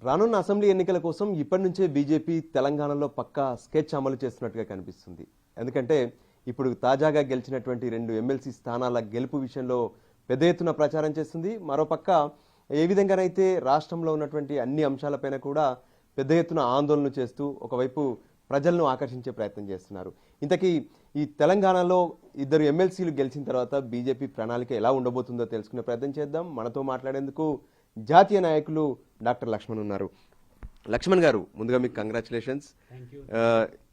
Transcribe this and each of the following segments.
రానున్న అసెంబ్లీ ఎన్నికల కోసం ఇప్పటి నుంచే బీజేపీ తెలంగాణలో పక్కా స్కెచ్ అమలు చేస్తున్నట్టుగా కనిపిస్తుంది. ఎందుకంటే ఇప్పుడు తాజాగా గెలిచినటువంటి 2 ఎమ్మెల్సీ స్థానాల గెలుపు విషయంలో పెద్ద ఎత్తున ప్రచారం చేస్తుంది. మరోపక్క ఏ విధంగానైతే రాష్ట్రంలో ఉన్నటువంటి అన్ని అంశాలపైన కూడా పెద్ద ఎత్తున ఆందోళన చేస్తూ ఒకవైపు ప్రజలను ఆకర్షించే ప్రయత్నం చేస్తున్నారు. ఇంతకీ ఈ తెలంగాణలో 2 ఎమ్మెల్సీలు గెలిచిన తర్వాత బీజేపీ ప్రణాళిక ఎలా ఉండబోతుందో తెలుసుకునే ప్రయత్నం చేద్దాం. మనతో మాట్లాడేందుకు జాతీయ నాయకులు డాక్టర్ లక్ష్మణ్ ఉన్నారు. లక్ష్మణ్ గారు, ముందుగా మీకు కంగ్రాచులేషన్స్.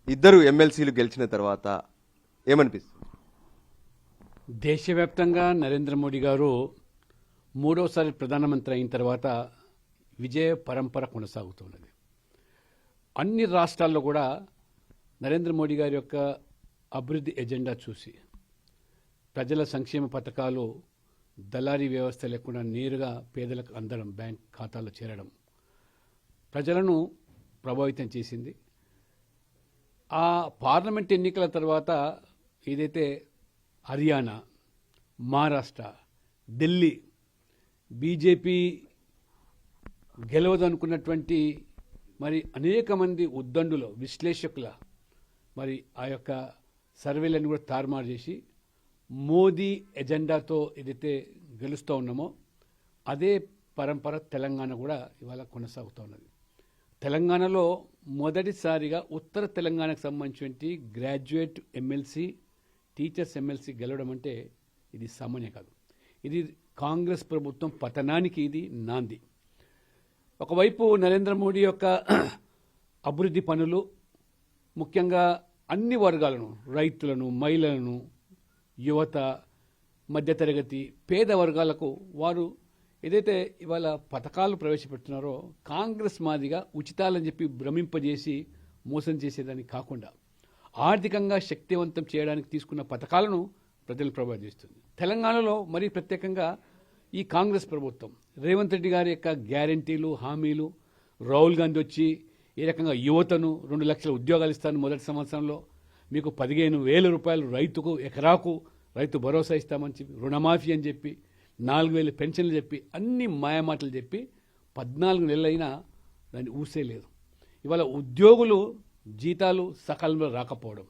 2 ఎమ్మెల్సీలు గెలిచిన తర్వాత ఏమనిపిస్తుంది? దేశవ్యాప్తంగా నరేంద్ర మోడీ గారు 3వసారి ప్రధానమంత్రి అయిన తర్వాత విజయ పరంపర కొనసాగుతున్నది. అన్ని రాష్ట్రాల్లో కూడా నరేంద్ర మోడీ గారి యొక్క అభివృద్ధి ఎజెండా చూసి ప్రజల సంక్షేమ పథకాలు దళారీ వ్యవస్థ లేకుండా నేరుగా పేదలకు అందడం, బ్యాంక్ ఖాతాలో చేరడం ప్రజలను ప్రభావితం చేసింది. ఆ పార్లమెంట్ ఎన్నికల తర్వాత ఏదైతే హర్యానా, మహారాష్ట్ర, ఢిల్లీ బీజేపీ గెలవదనుకున్నటువంటి మరి అనేక మంది ఉద్దండులు, విశ్లేషకుల మరి ఆ యొక్క సర్వేలను కూడా తారుమారు చేసి మోదీ ఎజెండాతో ఏదైతే గెలుస్తూ ఉన్నామో అదే పరంపర తెలంగాణ కూడా ఇవాళ కొనసాగుతూ ఉన్నది. తెలంగాణలో మొదటిసారిగా ఉత్తర తెలంగాణకు సంబంధించి గ్రాడ్యుయేట్ ఎమ్మెల్సీ, టీచర్స్ ఎమ్మెల్సీ గెలవడం అంటే ఇది సామాన్యం కాదు. ఇది కాంగ్రెస్ ప్రభుత్వం పతనానికి ఇది నాంది. ఒకవైపు నరేంద్ర మోడీ యొక్క అభివృద్ధి పనులు ముఖ్యంగా అన్ని వర్గాలను, రైతులను, మహిళలను, యువత, మధ్యతరగతి, పేద వర్గాలకు వారు ఏదైతే ఇవాళ పథకాలు ప్రవేశపెడుతున్నారో కాంగ్రెస్ మాదిగా ఉచితాలని చెప్పి భ్రమింపజేసి మోసం చేసేదానికి కాకుండా ఆర్థికంగా శక్తివంతం చేయడానికి తీసుకున్న పథకాలను ప్రజలు ప్రభావితం. తెలంగాణలో మరీ ప్రత్యేకంగా ఈ కాంగ్రెస్ ప్రభుత్వం రేవంత్ రెడ్డి గారి యొక్క గ్యారంటీలు, హామీలు, రాహుల్ గాంధీ వచ్చి ఏ రకంగా యువతను 2 లక్షల ఉద్యోగాలు ఇస్తాను మొదటి సంవత్సరంలో, మీకు 15,000 రూపాయలు రైతుకు ఎకరాకు రైతు భరోసా ఇస్తామని చెప్పి, రుణమాఫీ అని చెప్పి, 4,000 పెన్షన్లు చెప్పి అన్ని మాయమాటలు చెప్పి 14 నెలలైనా దాన్ని ఊసే లేదు. ఇవాళ ఉద్యోగులు జీతాలు సకాలంలో రాకపోవడం,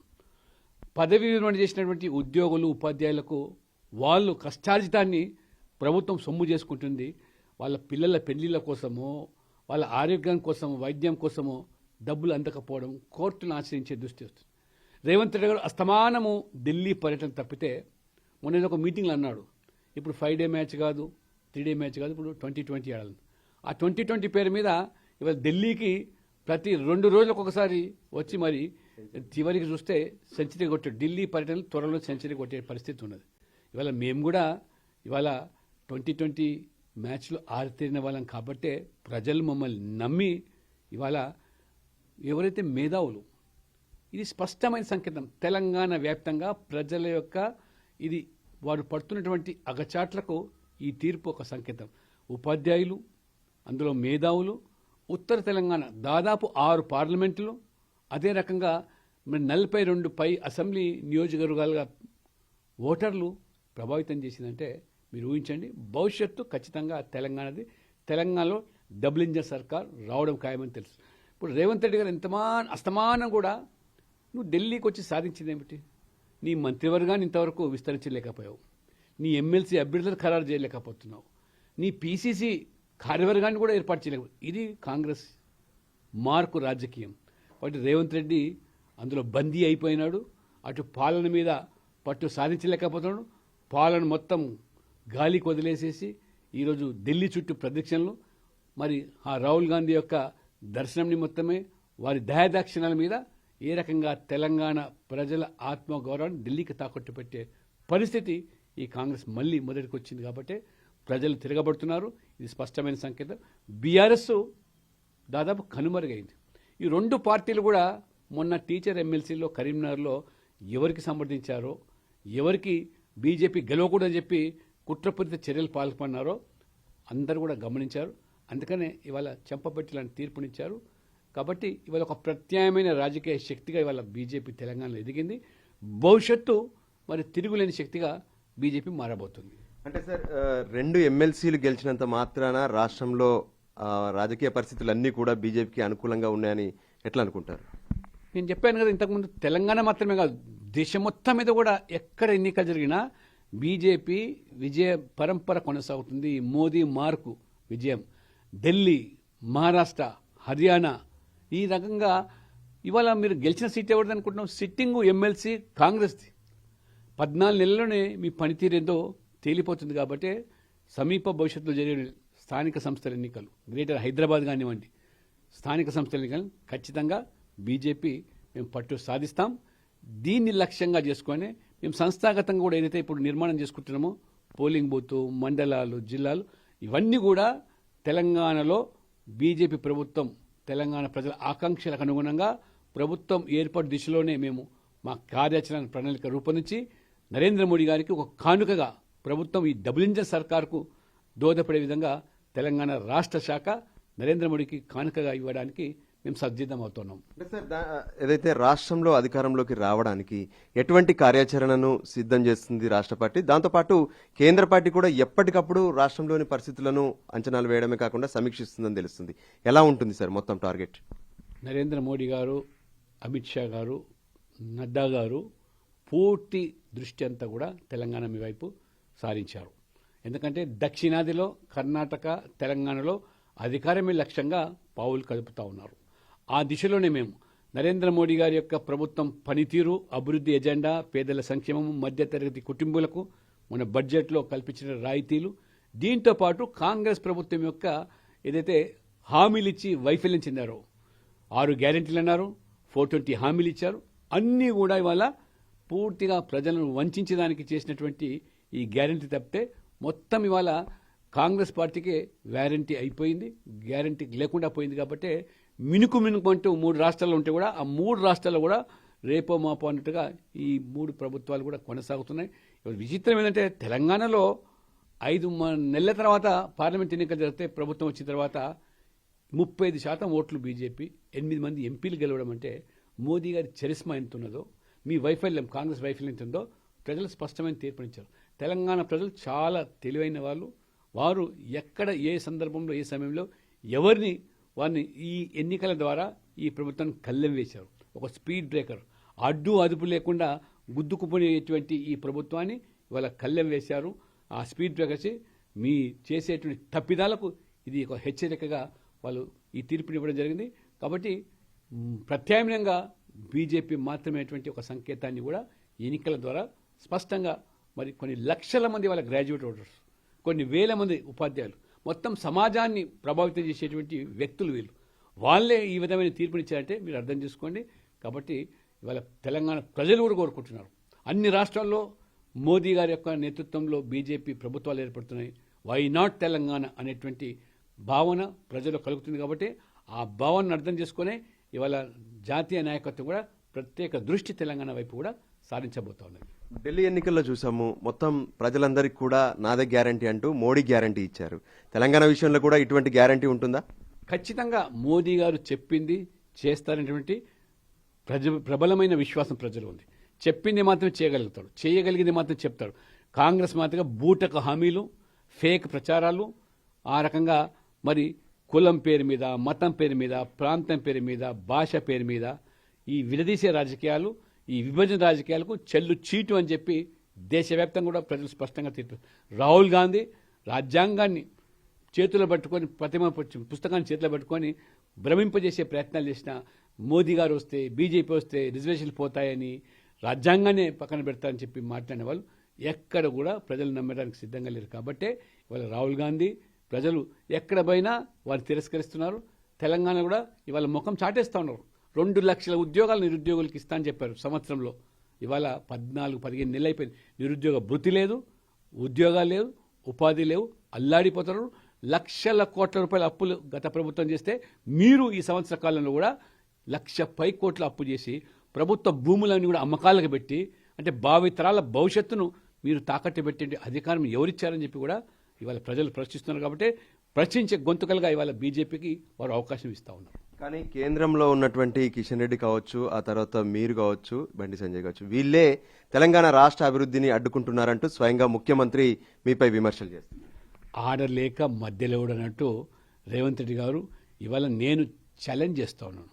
పదవి విరమణ చేసినటువంటి ఉద్యోగులు, ఉపాధ్యాయులకు వాళ్ళు కష్టార్జితాన్ని ప్రభుత్వం సొమ్ము చేసుకుంటుంది. వాళ్ళ పిల్లల పెళ్లిళ్ళ కోసమో, వాళ్ళ ఆరోగ్యం కోసమో, వైద్యం కోసమో డబ్బులు అందకపోవడం, కోర్టును ఆశ్రయించే దృష్టి వస్తుంది. రేవంత్ రెడ్డి గారు అస్తమానము ఢిల్లీ పర్యటన తప్పితే మొన్న ఒక మీటింగ్లో అన్నాడు, ఇప్పుడు 5 డే మ్యాచ్ కాదు, 3 డే మ్యాచ్ కాదు, ఇప్పుడు 2020 ఆడాలి. ఆ 2020 పేరు మీద ఇవాళ ఢిల్లీకి ప్రతి 2 రోజులకు ఒకసారి వచ్చి మరి చివరికి చూస్తే సెంచరీ కొట్టాడు. ఢిల్లీ పర్యటన త్వరలో సెంచరీ కొట్టే పరిస్థితి ఉన్నది. ఇవాళ మేము కూడా ఇవాళ 2020 మ్యాచ్లో ఆరితేరిన వాళ్ళం కాబట్టే ప్రజలు మమ్మల్ని నమ్మి ఇవాళ ఎవరైతే మేధావులు, ఇది స్పష్టమైన సంకేతం. తెలంగాణ వ్యాప్తంగా ప్రజల యొక్క ఇది వారు పడుతున్నటువంటి అగచాట్లకు ఈ తీర్పు ఒక సంకేతం. ఉపాధ్యాయులు, అందులో మేధావులు, ఉత్తర తెలంగాణ దాదాపు 6 పార్లమెంటులు, అదే రకంగా 42 పై అసెంబ్లీ నియోజకవర్గాలుగా ఓటర్లు ప్రభావితం చేసిందంటే మీరు ఊహించండి. భవిష్యత్తు ఖచ్చితంగా తెలంగాణది. తెలంగాణలో డబుల్ ఇంజన్ సర్కార్ రావడం ఖాయమని తెలుసు. ఇప్పుడు రేవంత్ రెడ్డి గారు అస్తమానం కూడా నువ్వు ఢిల్లీకి వచ్చి సాధించింది ఏమిటి? నీ మంత్రివర్గాన్ని ఇంతవరకు విస్తరించలేకపోయావు, నీ ఎమ్మెల్సీ అభ్యర్థులు ఖరారు చేయలేకపోతున్నావు, నీ పీసీసీ కార్యవర్గాన్ని కూడా ఏర్పాటు చేయలేకపోతే ఇది కాంగ్రెస్ మార్కు రాజకీయం. కాబట్టి రేవంత్ రెడ్డి అందులో బందీ అయిపోయినాడు. అటు పాలన మీద పట్టు సాధించలేకపోతున్నాడు. పాలన మొత్తం గాలికి వదిలేసేసి ఈరోజు ఢిల్లీ చుట్టూ ప్రదక్షిణలు, మరి ఆ రాహుల్ గాంధీ యొక్క దర్శనం నిమిత్తమే వారి దయాదాక్షిణాల మీద ఏ రకంగా తెలంగాణ ప్రజల ఆత్మగౌరవాన్ని ఢిల్లీకి తాకట్టు పెట్టే పరిస్థితి ఈ కాంగ్రెస్ మళ్ళీ మొదటికి వచ్చింది. కాబట్టి ప్రజలు తిరగబడుతున్నారు. ఇది స్పష్టమైన సంకేతం. బీఆర్ఎస్ దాదాపు కనుమరుగైంది. ఈ 2 పార్టీలు కూడా మొన్న టీచర్ ఎమ్మెల్సీలో కరీంనగర్లో ఎవరికి సమర్థించారో, ఎవరికి బీజేపీ గెలవకూడదని చెప్పి కుట్రపూరిత చర్యలు పాల్పన్నారో అందరూ కూడా గమనించారు. అందుకనే ఇవాళ చెంపపెట్టి లాంటి తీర్పునిచ్చారు. కాబట్టి ఇవాళ ఒక ప్రత్యామ్నాయమైన రాజకీయ శక్తిగా ఇవాళ బీజేపీ తెలంగాణలో ఎదిగింది. భవిష్యత్తు మరి తిరుగులేని శక్తిగా బీజేపీ మారబోతుంది. అంటే సార్, 2 ఎమ్మెల్సీలు గెలిచినంత మాత్రాన రాష్ట్రంలో రాజకీయ పరిస్థితులు అన్నీ కూడా బీజేపీకి అనుకూలంగా ఉన్నాయని ఎట్లా అనుకుంటారు? నేను చెప్పాను కదా ఇంతకుముందు, తెలంగాణ మాత్రమే కాదు, దేశం మొత్తం మీద కూడా ఎక్కడ ఎన్నిక జరిగినా బీజేపీ విజయ పరంపర కొనసాగుతుంది. మోదీ మార్కు విజయం. ఢిల్లీ, మహారాష్ట్ర, హర్యానా, ఈ రకంగా ఇవాళ మీరు గెలిచిన సీట్ ఎవరిది అనుకుంటున్నాం? Sitting MLC కాంగ్రెస్ది. 14 నెలల్లోనే మీ పనితీరు ఏదో తేలిపోతుంది. కాబట్టి సమీప భవిష్యత్తులో జరిగే స్థానిక సంస్థల ఎన్నికలు, గ్రేటర్ హైదరాబాద్ కానివ్వండి, స్థానిక సంస్థల ఎన్నికలు ఖచ్చితంగా బీజేపీ మేము పట్టు సాధిస్తాం. దీన్ని లక్ష్యంగా చేసుకొని మేము సంస్థాగతంగా కూడా ఏదైతే ఇప్పుడు నిర్మాణం చేసుకుంటున్నామో పోలింగ్ బూత్, మండలాలు, జిల్లాలు, ఇవన్నీ కూడా తెలంగాణలో బీజేపీ ప్రభుత్వం తెలంగాణ ప్రజల ఆకాంక్షలకు అనుగుణంగా ప్రభుత్వం ఏర్పాటు దిశలోనే మేము మా కార్యాచరణ ప్రణాళిక రూపొందించి నరేంద్ర మోడీ గారికి ఒక కానుకగా ప్రభుత్వం ఈ డబుల్ ఇంజన్ సర్కార్కు దోహదపడే విధంగా తెలంగాణ రాష్ట్ర శాఖ నరేంద్ర మోడీకి కానుకగా ఇవ్వడానికి మేము సజ్జిద్ధం అవుతున్నాం. అంటే సార్, ఏదైతే రాష్ట్రంలో అధికారంలోకి రావడానికి ఎటువంటి కార్యాచరణను సిద్ధం చేస్తుంది రాష్ట్ర పార్టీ, దాంతోపాటు కేంద్ర పార్టీ కూడా ఎప్పటికప్పుడు రాష్ట్రంలోని పరిస్థితులను అంచనాలు వేయడమే కాకుండా సమీక్షిస్తుందని తెలుస్తుంది. ఎలా ఉంటుంది సార్ మొత్తం టార్గెట్? నరేంద్ర మోడీ గారు, అమిత్ షా గారు, నడ్డా గారు పూర్తి దృష్టి అంతా కూడా తెలంగాణ మీ వైపు సారించారు. ఎందుకంటే దక్షిణాదిలో కర్ణాటక, తెలంగాణలో అధికారమే లక్ష్యంగా పావులు కదుపుతా ఉన్నారు. ఆ దిశలోనే మేము నరేంద్ర మోడీ గారి యొక్క ప్రభుత్వం పనితీరు, అభివృద్ధి ఎజెండా, పేదల సంక్షేమం, మధ్యతరగతి కుటుంబాలకు మన బడ్జెట్లో కల్పించిన రాయితీలు, దీంతో పాటు కాంగ్రెస్ ప్రభుత్వం యొక్క ఏదైతే హామీలు ఇచ్చి వైఫల్యం చెందారో, 6 గ్యారెంటీలు అన్నారు, 420 హామీలు ఇచ్చారు, అన్నీ కూడా ఇవాళ పూర్తిగా ప్రజలను వంచడానికి చేసినటువంటి ఈ గ్యారెంటీ తప్పితే మొత్తం ఇవాళ కాంగ్రెస్ పార్టీకే వ్యారంటీ అయిపోయింది, గ్యారంటీ లేకుండా పోయింది. కాబట్టి మినుకు అంటూ 3 రాష్ట్రాల్లో ఉంటే కూడా ఆ 3 రాష్ట్రాల్లో కూడా రేపో మాపో అన్నట్టుగా ఈ 3 ప్రభుత్వాలు కూడా కొనసాగుతున్నాయి. విచిత్రం ఏంటంటే తెలంగాణలో 5 నెలల తర్వాత పార్లమెంట్ ఎన్నికలు జరిగితే ప్రభుత్వం వచ్చిన తర్వాత 35% ఓట్లు బీజేపీ, 8 మంది ఎంపీలు గెలవడం అంటే మోదీ గారి చరిస్మా ఎంత ఉన్నదో, మీ వైఫల్యం, కాంగ్రెస్ వైఫల్యం ఎంత ఉందో ప్రజలు స్పష్టమైన తీర్పునిచ్చారు. తెలంగాణ ప్రజలు చాలా తెలివైన వాళ్ళు. వారు ఎక్కడ, ఏ సందర్భంలో, ఏ సమయంలో ఎవరిని వారిని ఈ ఎన్నికల ద్వారా ఈ ప్రభుత్వాన్ని కళ్ళెం వేశారు. ఒక స్పీడ్ బ్రేకర్, అడ్డు అదుపు లేకుండా గుద్దుకుపోయేటువంటి ఈ ప్రభుత్వాన్ని ఇవాళ కళ్ళెం వేశారు. ఆ స్పీడ్ బ్రేకర్స్ మీ చేసేటువంటి తప్పిదాలకు ఇది ఒక హెచ్చరికగా వాళ్ళు ఈ తీర్పుని ఇవ్వడం జరిగింది. కాబట్టి ప్రత్యామ్నాయంగా బీజేపీ మాత్రమేటువంటి ఒక సంకేతాన్ని కూడా ఎన్నికల ద్వారా స్పష్టంగా, మరి కొన్ని లక్షల మంది వాళ్ళ గ్రాడ్యుయేట్ ఓటర్స్, కొన్ని వేల మంది ఉపాధ్యాయులు, మొత్తం సమాజాన్ని ప్రభావితం చేసేటువంటి వ్యక్తులు వీళ్ళు, వాళ్ళే ఈ విధమైన తీర్పునిచ్చారంటే మీరు అర్థం చేసుకోండి. కాబట్టి ఇవాళ తెలంగాణ ప్రజలు కూడా కోరుకుంటున్నారు. అన్ని రాష్ట్రాల్లో మోదీ గారి యొక్క నేతృత్వంలో బీజేపీ ప్రభుత్వాలు ఏర్పడుతున్నాయి. వై నాట్ తెలంగాణ అనేటువంటి భావన ప్రజలు కలుగుతుంది. కాబట్టి ఆ భావనను అర్థం చేసుకునే ఇవాళ జాతీయ నాయకత్వం కూడా ప్రత్యేక దృష్టి తెలంగాణ వైపు కూడా సాధించబోతా ఉన్నది. ఢిల్లీ ఎన్నికల్లో చూసాము, మొత్తం ప్రజలందరికీ కూడా నాదే గ్యారంటీ అంటూ మోడీ గ్యారంటీ ఇచ్చారు. తెలంగాణ విషయంలో కూడా ఇటువంటి గ్యారంటీ ఉంటుందా? ఖచ్చితంగా మోదీ గారు చెప్పింది చేస్తారనేటువంటి ప్రబలమైన విశ్వాసం ప్రజలు ఉంది. చెప్పింది మాత్రం చేయగలుగుతాడు, చేయగలిగింది మాత్రం చెప్తాడు. కాంగ్రెస్ మాత్రం బూటక హామీలు, ఫేక్ ప్రచారాలు, ఆ రకంగా మరి కులం పేరు మీద, మతం పేరు మీద, ప్రాంతం పేరు మీద, భాష పేరు మీద ఈ విడదీసే రాజకీయాలు, ఈ విభజన రాజకీయాలకు చెల్లు చీటు అని చెప్పి దేశవ్యాప్తంగా కూడా ప్రజలు స్పష్టంగా తీర్పు. రాహుల్ గాంధీ రాజ్యాంగాన్ని చేతుల్లో పట్టుకొని, పుస్తకాన్ని చేతిలో పట్టుకొని భ్రమింపజేసే ప్రయత్నాలు చేసిన మోదీ గారు వస్తే, బీజేపీ వస్తే రిజర్వేషన్లు పోతాయని, రాజ్యాంగాన్ని పక్కన పెడతారని చెప్పి మాట్లాడిన వాళ్ళు ఎక్కడ కూడా ప్రజలు నమ్మడానికి సిద్ధంగా లేరు. కాబట్టే ఇవాళ రాహుల్ గాంధీ ప్రజలు ఎక్కడ పోయినా వారు తిరస్కరిస్తున్నారు. తెలంగాణ కూడా ఇవాళ ముఖం చాటేస్తూ ఉన్నారు. 2 లక్షల ఉద్యోగాలు నిరుద్యోగులకు ఇస్తా అని చెప్పారు సంవత్సరంలో. ఇవాళ 14-15 నెలలు అయిపోయింది. నిరుద్యోగ భృతి లేదు, ఉద్యోగాలు లేవు, ఉపాధి లేవు, అల్లాడిపోతారు. లక్షల కోట్ల రూపాయల అప్పులు గత ప్రభుత్వం చేస్తే మీరు ఈ సంవత్సర కాలంలో కూడా 1,00,000 కోట్ల అప్పు చేసి ప్రభుత్వ భూములన్నీ కూడా అమ్మకాలకు పెట్టి, అంటే భావితరాల భవిష్యత్తును మీరు తాకట్టు పెట్టే అధికారం ఎవరిచ్చారని చెప్పి కూడా ఇవాళ ప్రజలు ప్రశ్నిస్తున్నారు. కాబట్టి ప్రశ్నించే గొంతుకలుగా ఇవాళ బీజేపీకి వారు అవకాశం ఇస్తా ఉన్నారు. కానీ కేంద్రంలో ఉన్నటువంటి కిషన్ రెడ్డి కావచ్చు, ఆ తర్వాత మీరు కావచ్చు, బండి సంజయ్ కావచ్చు, వీళ్ళే తెలంగాణ రాష్ట్ర అభివృద్ధిని అడ్డుకుంటున్నారంటూ స్వయంగా ముఖ్యమంత్రి మీపై విమర్శలు చేస్తారు. ఆర్డర్ లేక మధ్యలో అన్నట్టు రేవంత్ రెడ్డి గారు ఇవాళ నేను ఛాలెంజ్ చేస్తా ఉన్నాను,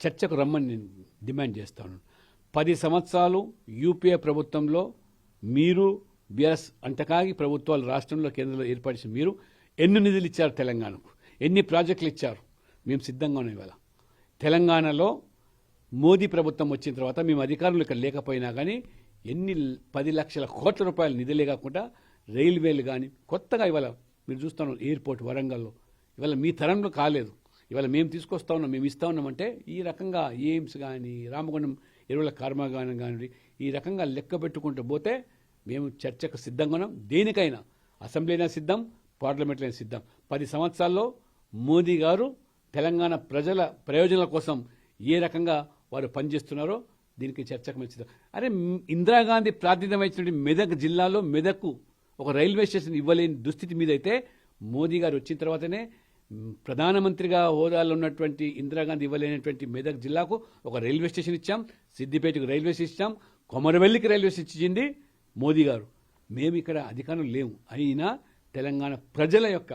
చర్చకు రమ్మని నేను డిమాండ్ చేస్తా ఉన్నాను. 10 సంవత్సరాలు యూపీఏ ప్రభుత్వంలో మీరు బీఆర్ఎస్ అంటకాగి ప్రభుత్వాలు రాష్ట్రంలో కేంద్రంలో ఏర్పరిచి మీరు ఎన్ని నిధులు ఇచ్చారు తెలంగాణకు, ఎన్ని ప్రాజెక్టులు ఇచ్చారు? మేము సిద్ధంగా ఉన్నాం. ఇవాళ తెలంగాణలో మోదీ ప్రభుత్వం వచ్చిన తర్వాత మేము అధికారులు ఇక్కడ లేకపోయినా కానీ 10 లక్షల కోట్ల రూపాయల నిధులే కాకుండా రైల్వేలు కానీ కొత్తగా ఇవాళ మీరు చూస్తున్నాం ఎయిర్పోర్ట్ వరంగల్లో ఇవాళ మీ తరంలో కాలేదు, ఇవాళ మేము తీసుకొస్తా ఉన్నాం, మేము ఇస్తా ఉన్నామంటే ఈ రకంగా ఎయిమ్స్ కానీ రామగుండం ఎరువుల కర్మాగారం కానీ ఈ రకంగా లెక్క పెట్టుకుంటూ పోతే మేము చర్చకు సిద్ధంగా ఉన్నాం. దేనికైనా అసెంబ్లీ అయినా సిద్ధం, పార్లమెంట్లో అయినా సిద్ధం. 10 సంవత్సరాల్లో మోదీ గారు తెలంగాణ ప్రజల ప్రయోజనాల కోసం ఏ రకంగా వారు పనిచేస్తున్నారో దీనికి చర్చకు మేము సిద్ధం. అరే ఇందిరాగాంధీ ప్రాతినిధ్యం వహించినటువంటి మెదక్ జిల్లాలో మెదక్కు ఒక రైల్వే స్టేషన్ ఇవ్వలేని దుస్థితి మీద అయితే మోదీ గారు వచ్చిన తర్వాతనే ప్రధానమంత్రిగా హోదాలో ఉన్నటువంటి ఇందిరాగాంధీ ఇవ్వలేనటువంటి మెదక్ జిల్లాకు ఒక రైల్వే స్టేషన్ ఇచ్చాం, సిద్దిపేటకు రైల్వే స్టేషన్ ఇచ్చాం, కొమరవెల్లికి రైల్వే స్టేషన్ ఇచ్చింది మోదీ గారు. మేము ఇక్కడ అధికారం లేము, అయినా తెలంగాణ ప్రజల యొక్క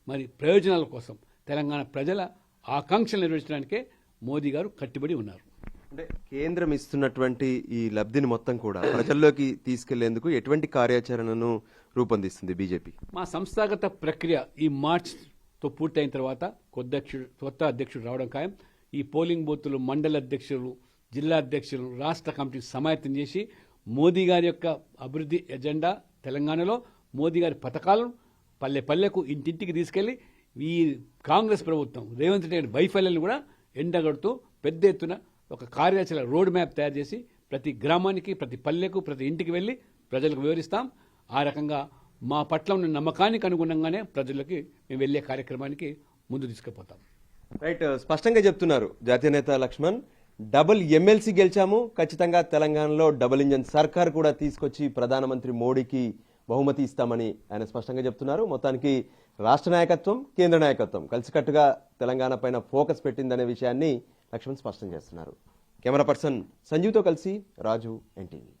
మరి ప్రయోజనాల కోసం తెలంగాణ ప్రజల ఆకాంక్షలు నెరవేర్చడానికే మోదీ గారు కట్టుబడి ఉన్నారు. అంటే కేంద్రం ఇస్తున్నటువంటి ఈ లబ్ధిని మొత్తం కూడా ప్రజల్లోకి తీసుకెళ్లేందుకు ఎటువంటి కార్యాచరణను రూపొందిస్తుంది బీజేపీ? మా సంస్థాగత ప్రక్రియ ఈ మార్చ్తో పూర్తయిన తర్వాత కొత్త అధ్యక్షుడు రావడం ఖాయం. ఈ పోలింగ్ బూత్లు మండల అధ్యక్షులు, జిల్లా అధ్యక్షులు, రాష్ట్ర కమిటీ సమాయత్తం చేసి మోదీ గారి యొక్క అభివృద్ధి ఎజెండా తెలంగాణలో మోదీ గారి పథకాలను పల్లె పల్లెకు ఇంటింటికి తీసుకెళ్లి ఈ కాంగ్రెస్ ప్రభుత్వం రేవంత్ రెడ్డి గారి వైఫల్యాలను కూడా ఎండగడుతూ పెద్ద ఎత్తున ఒక కార్యాచరణ రోడ్ మ్యాప్ తయారు చేసి ప్రతి గ్రామానికి, ప్రతి పల్లెకు, ప్రతి ఇంటికి వెళ్ళి ప్రజలకు వివరిస్తాం. ఆ రకంగా మా పట్ల ఉన్న నమ్మకానికి అనుగుణంగానే ప్రజలకి మేము వెళ్ళే కార్యక్రమానికి ముందు తీసుకుపోతాం. రైట్, స్పష్టంగా చెప్తున్నారు జాతీయ నేత లక్ష్మణ్. డబుల్ ఎమ్మెల్సీ గెలిచాము, ఖచ్చితంగా తెలంగాణలో డబుల్ ఇంజన్ సర్కార్ కూడా తీసుకొచ్చి ప్రధానమంత్రి మోడీకి బహుమతి ఇస్తామని ఆయన స్పష్టంగా చెప్తున్నారు. మొత్తానికి రాష్ట్ర నాయకత్వం, కేంద్ర నాయకత్వం కలిసికట్టుగా తెలంగాణ పైన ఫోకస్ పెట్టిందనే విషయాన్ని లక్ష్మణ్ స్పష్టం చేస్తున్నారు. కెమెరా పర్సన్ సంజీవ్తో కలిసి రాజు, ఎన్టీవీ.